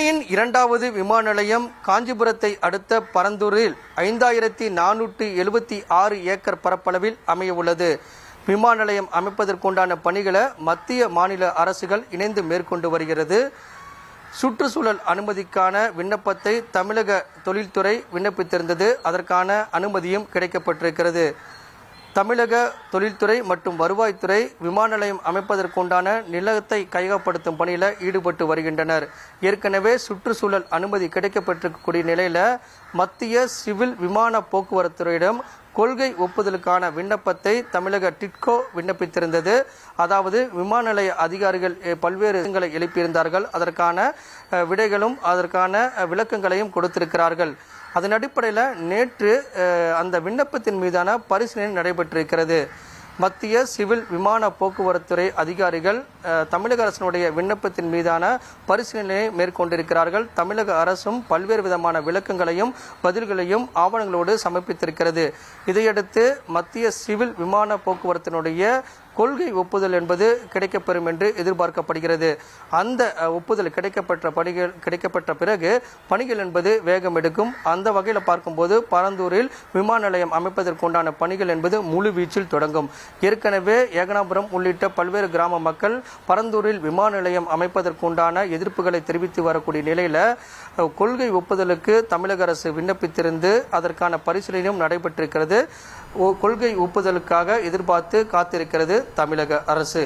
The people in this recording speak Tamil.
சென்னையின் இரண்டாவது விமான நிலையம் காஞ்சிபுரத்தை அடுத்த பரந்தூரில் 5476 ஏக்கர் பரப்பளவில் அமைய உள்ளது. விமான நிலையம் அமைப்பதற்குண்டான பணிகளை மத்திய மாநில அரசுகள் இணைந்து மேற்கொண்டு வருகிறது. சுற்றுச்சூழல் அனுமதிக்கான விண்ணப்பத்தை தமிழக தொழில்துறை விண்ணப்பித்திருந்தது. அதற்கான அனுமதியும் கிடைக்கப்பட்டிருக்கிறது. தமிழக தொழில்துறை மற்றும் வருவாய்த்துறை விமான நிலையம் அமைப்பதற்குண்டான நிலத்தை கையகப்படுத்தும் பணியில் ஈடுபட்டு வருகின்றனர். ஏற்கனவே சுற்றுச்சூழல் அனுமதி கிடைக்கப்பட்டிருக்கக்கூடிய நிலையில் மத்திய சிவில் விமான போக்குவரத்துறையிடம் கொள்கை ஒப்புதலுக்கான விண்ணப்பத்தை தமிழக டிட்கோ விண்ணப்பித்திருந்தது. அதாவது விமான நிலைய அதிகாரிகள் பல்வேறு விஷயங்களை எழுப்பியிருந்தார்கள். அதற்கான விடைகளும் அதற்கான விளக்கங்களையும் கொடுத்திருக்கிறார்கள். அதன் அடிப்படையில் நேற்று அந்த விண்ணப்பத்தின் மீதான பரிசீலனை நடைபெற்றிருக்கிறது. மத்திய சிவில் விமான போக்குவரத்துறை அதிகாரிகள் தமிழக அரசினுடைய விண்ணப்பத்தின் மீதான பரிசீலனையை மேற்கொண்டிருக்கிறார்கள். தமிழக அரசும் பல்வேறு விதமான விளக்கங்களையும் பதில்களையும் ஆவணங்களோடு சமர்ப்பித்திருக்கிறது. இதையடுத்து மத்திய சிவில் விமான போக்குவரத்தினுடைய கொள்கை ஒப்புதல் என்பது கிடைக்கப்பெறும் என்று எதிர்பார்க்கப்படுகிறது. அந்த ஒப்புதல் கிடைக்கப்பட்ட பிறகு பணிகள் என்பது வேகம் எடுக்கும். அந்த வகையில் பார்க்கும்போது பரந்தூரில் விமான நிலையம் அமைப்பதற்குண்டான பணிகள் என்பது முழு வீச்சில் தொடங்கும். ஏற்கனவே ஏகனாபுரம் உள்ளிட்ட பல்வேறு கிராம மக்கள் பரந்தூரில் விமான நிலையம் அமைப்பதற்குண்டான எதிர்ப்புகளை தெரிவித்து வரக்கூடிய நிலையில் கொள்கை ஒப்புதலுக்கு தமிழக அரசு விண்ணப்பித்திருந்து அதற்கான பரிசீலனையும் நடைபெற்றிருக்கிறது. கொள்கை ஒப்புதலுக்காக எதிர்பார்த்து காத்திருக்கிறது தமிழக அரசு.